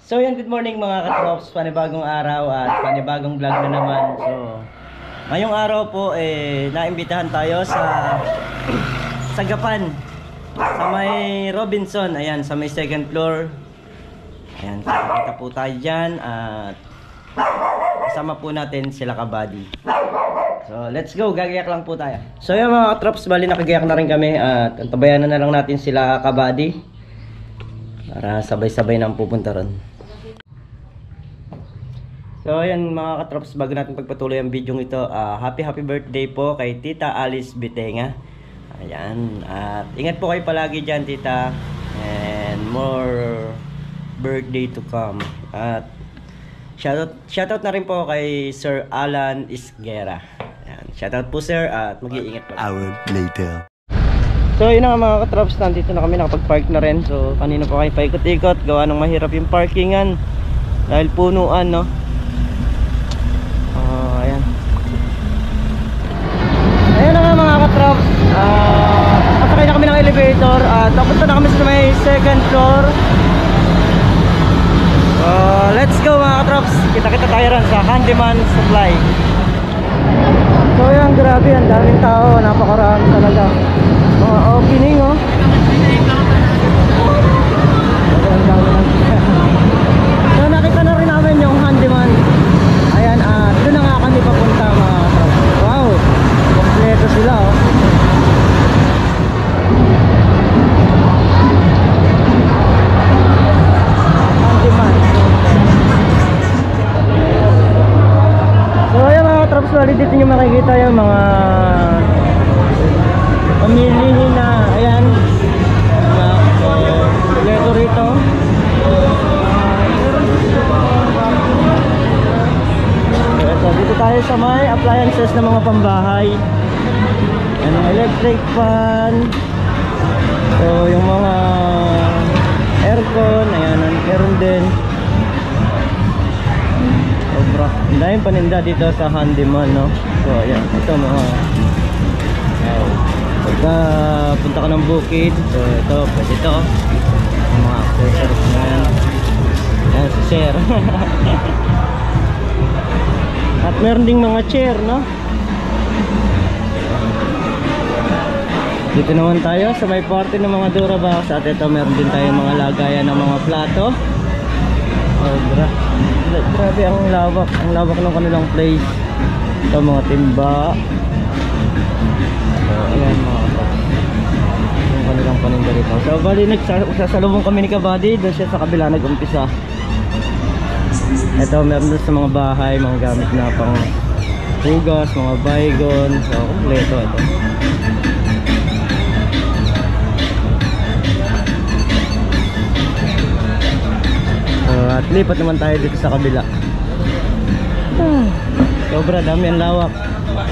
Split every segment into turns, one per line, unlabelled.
So yan, good morning mga katrops, panibagong araw at panibagong vlog na naman. So ngayong araw po naimbitahan tayo sa Gapan, sa may Robinson, ayan, sa may second floor. Ayan, kita po tayo dyan at kasama po natin sila kabady. So let's go, gagayak lang po tayo. So yan mga katrops, bali nakagayak na rin kami at antabayan na lang natin sila kabady para sabay-sabay nang pupunta ron. So ayan mga katrops, bago natin pagpatuloy ang video ito, happy birthday po kay Tita Alice Bitenga. Ayan, at ingat po kayo palagi dyan, Tita, and more birthday to come. At shoutout na rin po kay Sir Alan Isguera. Ayan, shoutout po sir, at mag-iingat po.
Hour later.
So yun nga mga katrops, nandito na kami, nakapag-park na rin. So kanina po kayo paikot-ikot, gawa ng mahirap yung parkingan dahil punuan, no? Ayan. Ayan na nga mga katrops, nasakay na kami ng elevator at napunta na kami sa may second floor. Let's go mga katrops, kita-kita tayo rin sa Handyman Supply. So yan, grabe, ang daming tao, napakarami talaga. Mga opening, oh. So nakita na rin namin yung Handyman. Ayan, doon na nga kami papunta mga katrops. Wow, kompleto sila, oh. Handyman. So ayan mga katrops, bali dito nyo makikita yung mga pamilihin na, ayan, kompleto rito. So dito tayo sa may appliances na mga pambahay. Ano, electric fan. So yung mga aircon, ayan, meron din. Sobra, ang daming paninda dito sa Handyman, no? So ayan, ito mga pagka punta ka ng bukid, so ito, pwede ito yung mga accessories na yan. Ayan, si sir. At meron ding mga chair, no? Dito naman tayo sa may party ng mga Durabox. At ito meron din tayo mga lagayan ng mga plato. Oh, grabe ang lawak. Ang lawak ng kanilang place. Ito mga timba. Ayan mga yung kanilang paninda rito. So bali nagsasalubong kami ni kabady. Doon siya sa kabila nag-umpisa. Ito meron doon sa mga bahay, mga gamit na pang hugas, mga baygon. So kompleto ito. At lipat naman tayo dito sa kabila. Sobra dami, ang lawak.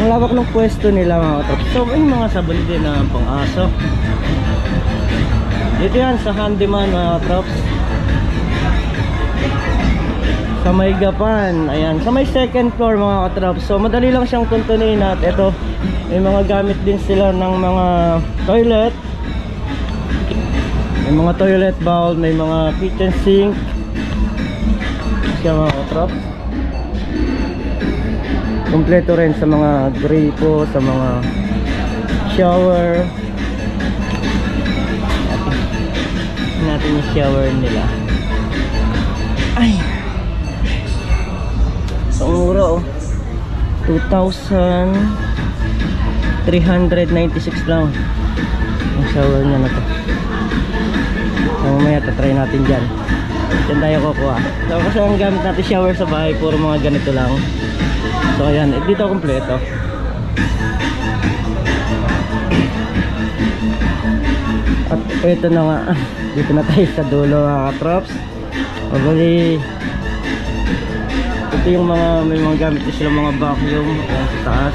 Ang lawak ng pwesto nila mga katrops. So may mga sabon din na pang aso. Dito yan sa Handyman mga katrops, sa may Gapan. Ayan, sa may second floor mga katrops. So madali lang siyang tuntunin. At ito, may mga gamit din sila ng mga toilet. May mga toilet bowl, may mga kitchen sink. Siya mga katrops. Kompleto rin sa mga gripo, sa mga shower. Natin yung shower nila. Ay, sa mura, oh. 2,396 lang ang shower niya na to. So mamaya tatry natin dyan. Diyan tayo kukuha. So kasi ang gamit natin shower sa bahay, puro mga ganito lang. So ayan, dito kompleto. At ito na nga, dito na tayo sa dulo mga katrops. Bali, ito yung mga, may mga gamit na sila mga vacuum. Ayan sa taas,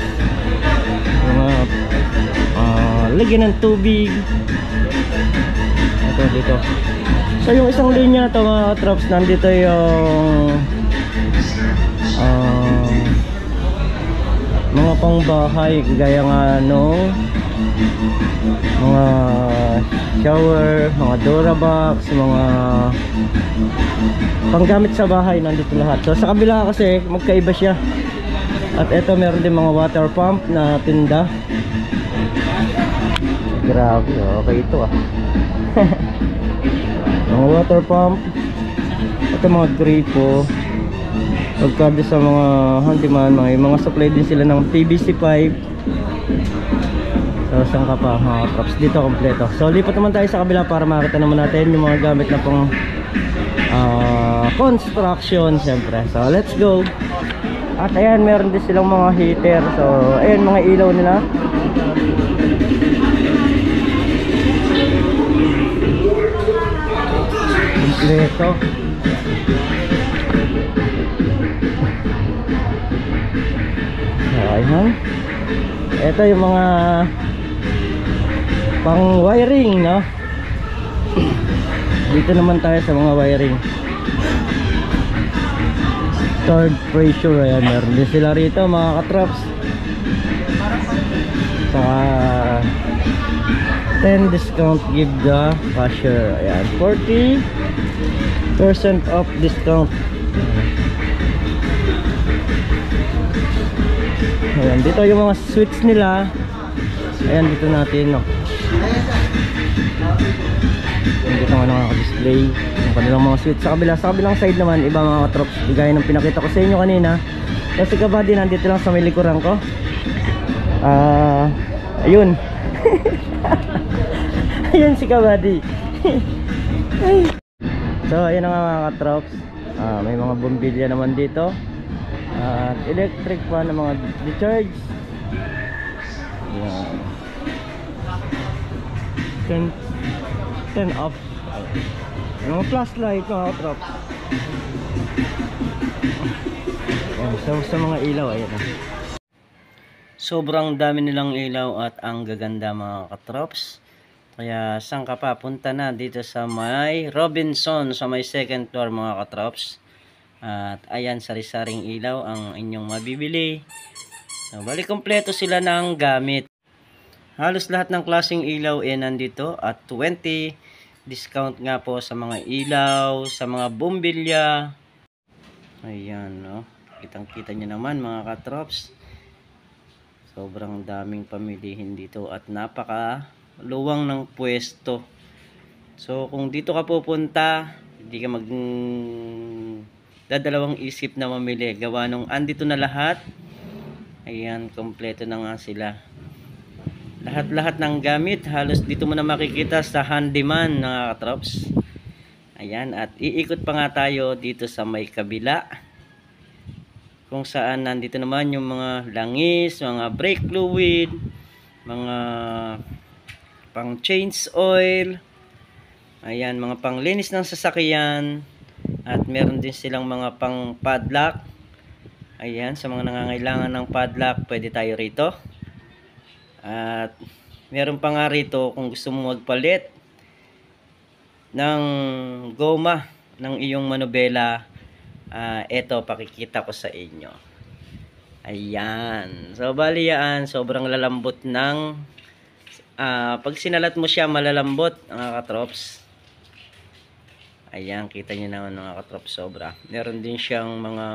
mga lagyan ng tubig. Ito dito. So yung isang linya na ito mga katrops, nandito yung mga pangbahay, gaya nga nung mga shower, mga Durabox, mga panggamit sa bahay, nandito lahat. So sa kabila kasi magkaiba siya. At ito meron din mga water pump na tinda. Grabe, okay ito ah. Mga water pump. Ito mga gripo. Pagkabi sa mga handyman, mga supply din sila ng PVC pipe. So saan ka pa mga props dito kompleto. So lipat naman tayo sa kabila para makita naman natin yung mga gamit na pang construction syempre. So let's go. At ayan, meron din silang mga heater. So ayan, mga ilaw nila. Kompleto. So ayan, ito yung mga pang wiring, no? Dito naman tayo sa mga wiring. Third pressure, ayan, meron din sila rito mga katrops. Saka 10 discount give the cashier. Ayan, 40% off discount. Ayan, dito yung mga switch nila. Ayan, dito natin, no? Dito nga naka-display yung kanilang mga switch. Sa kabilang side naman, iba mga katrops, gaya ng pinakita ko sa inyo kanina. Kasi kabady, nandito lang sa may likuran ko. Ayun. Ayun si kabady. So ayun na nga mga katrops, may mga bumbilya naman dito. Electric pa na mga recharge. Ayan. 10 off. Yung mga flashlight mga katrops. Ayan, so sa mga ilaw, ayan na. Sobrang dami nilang ilaw at ang gaganda mga katrops. Kaya saan ka pa? Punta na dito sa may Robinson, sa may second floor mga katrops. At ayan, sari-saring ilaw ang inyong mabibili. So, bali kompleto sila ng gamit. Halos lahat ng klaseng ilaw nandito at 20 discount nga po sa mga ilaw, sa mga bumbilya. Ayan, no? Kitang-kita nyo naman mga katrops. Sobrang daming pamilihin dito at napaka luwang ng pwesto. So kung dito ka pupunta, hindi ka dadalawang isip na mamili. Gawa nung andito na lahat. Ayan, kompleto na nga sila. Lahat-lahat ng gamit halos dito mo na makikita sa handyman mga katrops. Ayan, at iikot pa nga tayo dito sa may kabila, kung saan nandito naman yung mga langis, mga brake fluid, mga pang change oil, ayan, mga panglinis ng sasakyan, at meron din silang mga pang padlock. Ayan, sa mga nangangailangan ng padlock, pwede tayo rito. At meron pa nga rito kung gusto mo magpalit ng goma ng iyong manubela. Eto, pakikita ko sa inyo. Ayan. So bali yan, sobrang lalambot ng pag sinalat mo siya, malalambot mga katrops. Ayan, kita nyo naman mga katrops, sobra. Meron din siyang mga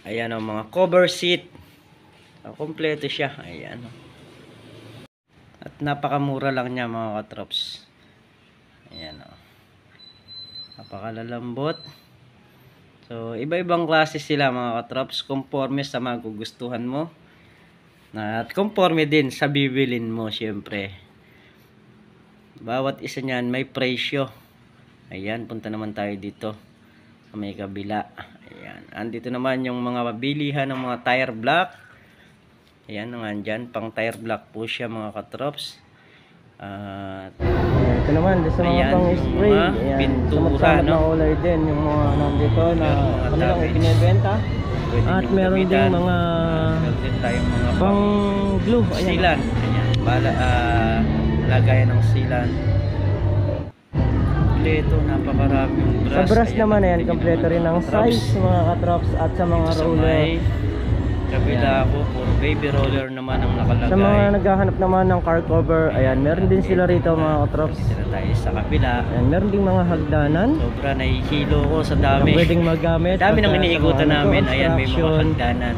ayan, mga cover seat. Kompleto siya. Ayan. At napakamura lang niya mga katrops. Ayan, napakalalambot. So iba-ibang klase sila mga katrops, conforme sa magugustuhan mo at conforme din sa bibilin mo. Syempre bawat isa niyan may presyo. Ayan, punta naman tayo dito sa may kabila. Ayan, andito naman yung mga bilihan ng mga tire block. Ayan, nandyan, pang tire block po siya mga katrops. Ito naman, sa mga pang spray, pintura, no? Kulay din, yung mga nandito na kanilang ibinibenta. At meron din mga pang glue. Ayan, silan. Ayan, lagayan ng silan. Kompleto, napakaraming brush. Sa brush naman, ayan, kompleto rin ng size mga katrops at sa mga roller.
Kabila ko, puro baby roller naman ang nakalagay.
Sa mga naghahanap naman ng car cover, ayan, meron din sila rito mga katrops.
Dito tayo sa kabila.
Ayan, meron din mga hagdanan.
Sobra nahihilo ko sa
Na
dami.
pwedeng magamit.
Dami nang
pagka sa
iniikutan
mga
namin. Ayan, may mga
construction.
hagdanan.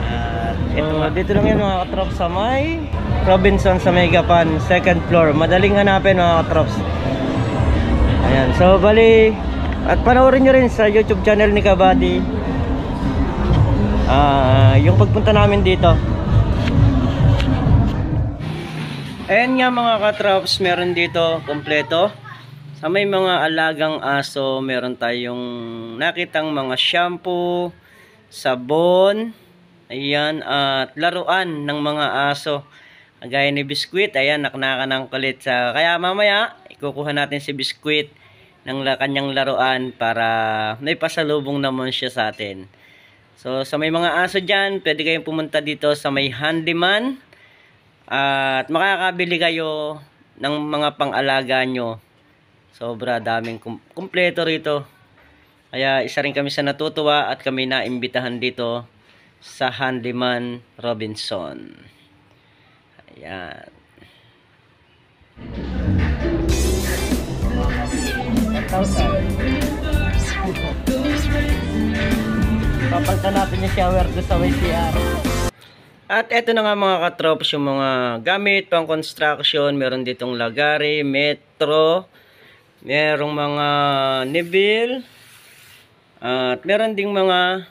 At ito
So,
nga.
dito lang yan mga katrops sa may Robinson sa Megapan, second floor. Madaling hanapin mga katrops. Ayan, so bali, at panoorin nyo rin sa YouTube channel ni Kabady yung pagpunta namin dito. Ayan nga mga katrops, meron dito kompleto. Sa may mga alagang aso, meron tayong nakitang mga shampoo, sabon, ayan, at laruan ng mga aso. Gaya ni Biskuit, ayan, naknaka ng kulit sa... Kaya mamaya, ikukuha natin si Biskuit ng kanyang laruan para may pasalubong naman siya sa atin. So, sa may mga aso dyan, pwede kayong pumunta dito sa may handyman. At makakabili kayo ng mga pang-alaga nyo. Sobra daming kumpleto rito. Kaya isa rin kami sa natutuwa at kami naimbitahan dito sa Handyman Robinson. Ayan. Papalitan natin yung shower doon sa YCR. At eto na nga mga katrops, yung mga gamit pang construction. Meron ditong lagari, metro, merong mga nibil, at meron ding mga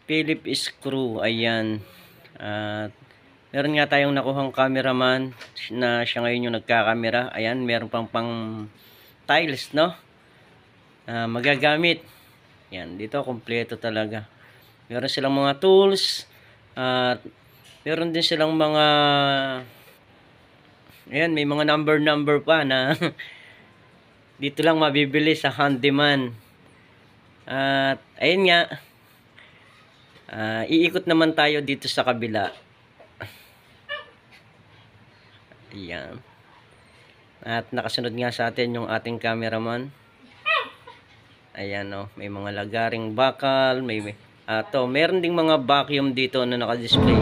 Philip screw. Ayan. At meron nga tayong nakuhang cameraman na siya ngayon yung nagkakamera. Ayan, meron pang tiles, no? Magagamit. Ayan, dito kompleto talaga. Meron silang mga tools. At meron din silang mga, ayan, may mga number pa na dito lang mabibili sa handyman. At ayun nga, iikot naman tayo dito sa kabila. Ayan. At nakasunod nga sa atin yung ating cameraman. Ayan, oh, may mga lagaring bakal, meron ding mga vacuum dito na naka-display.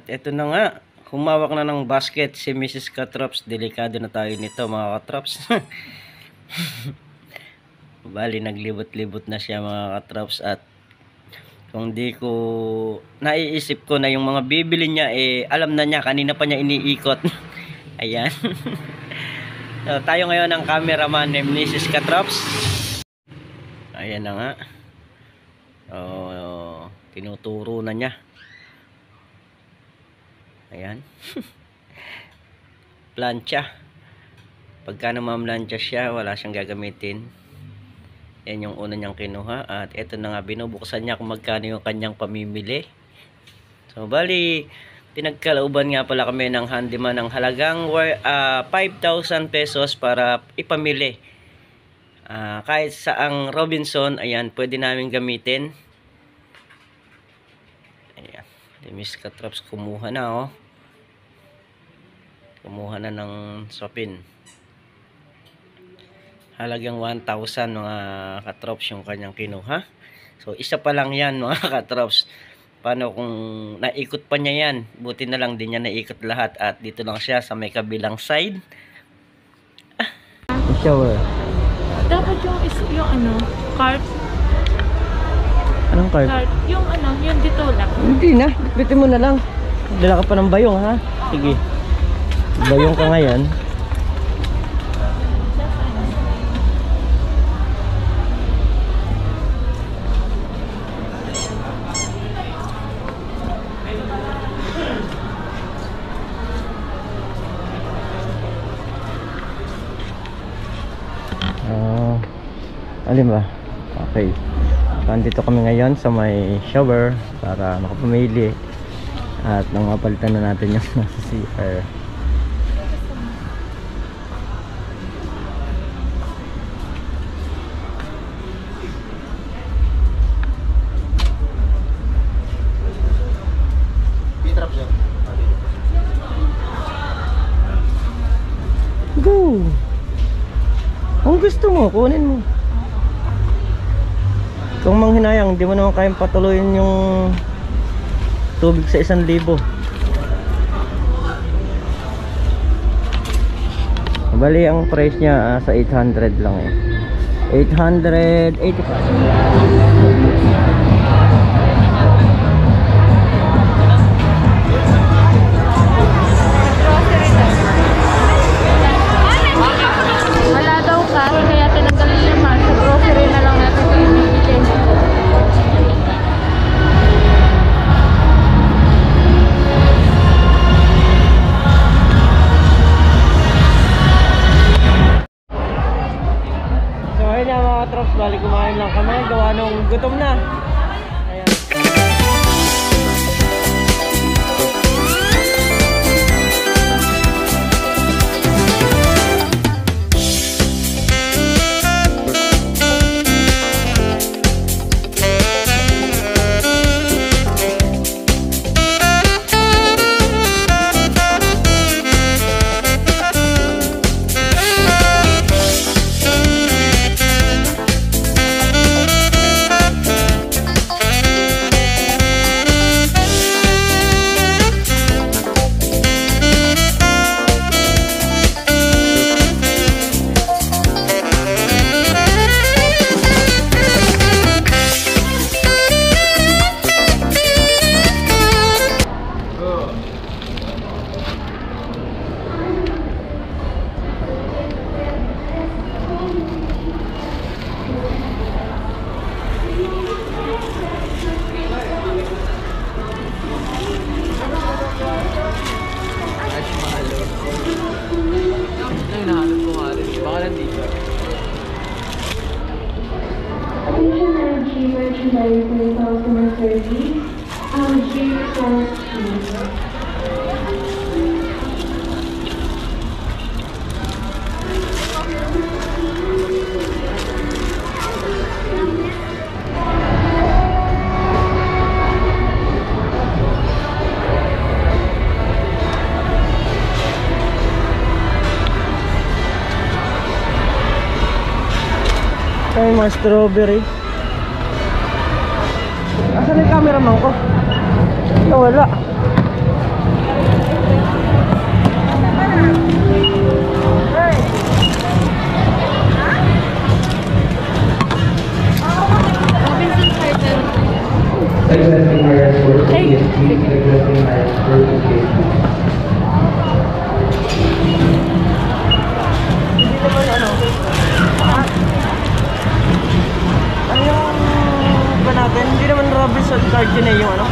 At ito na nga, humawak na ng basket si Mrs. Katrops. Delikado na tayo nito mga Katrops. Bali naglibot-libot na siya mga Katrops. At kung di ko naiisip ko na yung mga bibili niya, alam na niya, kanina pa niya iniikot. Ayan. So, tayo ngayon ang cameraman ni Mrs. Katrops. Ayan na nga. Tinuturo na niya. Ayan. Plancha. Pagka namamlansya siya, wala siyang gagamitin. Yan yung una niyang kinuha. At ito na nga, binubuksan niya kung magkano yung kanyang pamimili. So, bali, pinagkalooban nga pala kami ng handyman ng halagang 5,000 pesos para ipamili. Kahit saang Robinson, ayan, pwede namin gamitin. Ayan. Miss Katrops kumuha na, oh. Kumuha na ng sopin. Halagang 1,000 mga Katrops yung kanyang kinuha. So, isa pa lang yan mga Katrops. Paano kung naikot pa niya yan? Buti na lang din niya naikot lahat. At dito lang siya sa may kabilang side.
Shower.
Dapat yung ano, cart.
Anong card?
Cart. Yung ano, yung dito lang.
Hindi na. Bitin mo na lang. Dala ka pa ng bayong, ha? Sige. Bayong ka ngayon. Alin ba? Okay. Nandito kami ngayon sa may shower para makapamili at nang mapalitan na natin yung nasa CR. Go! Kung gusto mo, kunin mo. Kung manghinayang, hindi mo naman kayang patuloyin yung tubig sa 1,000. Bali, ang price niya sa 800 lang eh. 885.
Wala daw cash, kaya tinanggalin yung mark. Sa grocery na lang natin ito inibili.
So ayun na mga Katrops, bali kumain lang kami. Gawa nung gutom na. Ayan.
Merchandise for customer service.
Ay, mga strawberry. Asan yung cameraman ko? Nawala. Hindi naman ano. Ano yung ba natin? Hindi naman Robinson card yun eh yung ano.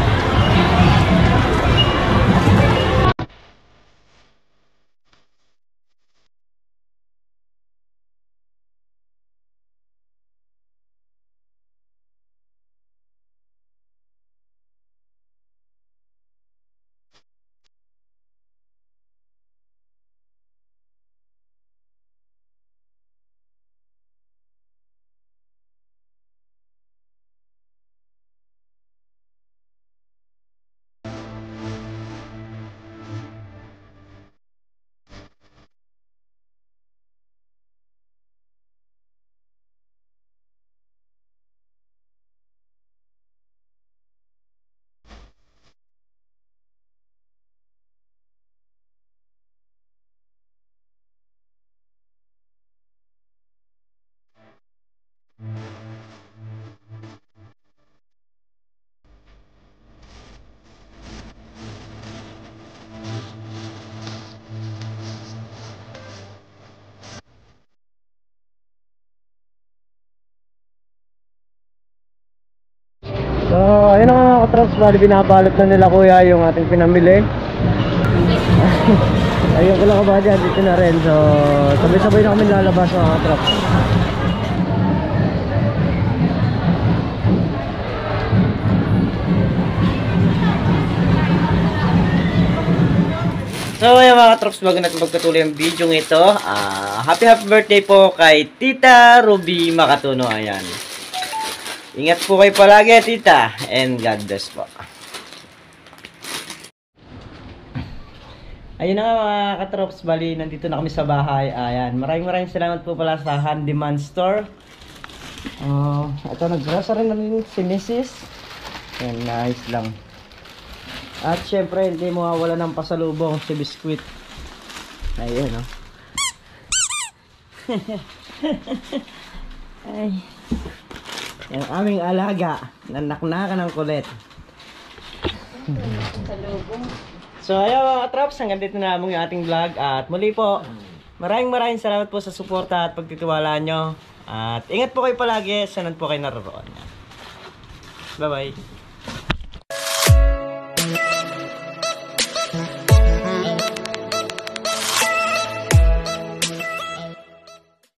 So, ayun na mga katrops, bali binabalot na nila kuya yung ating pinamili. Ayun ko lang ba dyan, dito na rin. So, sabay-sabay na kami lalabas mga katrops.
So ayan mga katrops, bago natin magpatuloy ang video ng ito, happy birthday po kay Tita Ruby Makatuno. Ayan. Ingat po kayo palagi, Tita, and God bless po.
Ayun na nga mga katrops, bali nandito na kami sa bahay. Ayan, maraming salamat po pala sa Handyman Store. Ito, nag-grocery na rin si Mrs. Ayan, nice lang. At syempre, hindi mawawala ng pasalubong si Biscuit. Ayun, no? Ay. Yung aming alaga, nanaknakan ng kulit. So, ayun mga katrops, hanggang dito na yung ating vlog. At muli po, maraming salamat po sa suporta at pagtitiwala nyo. At ingat po kayo palagi, saan po kayo naroon. Bye-bye.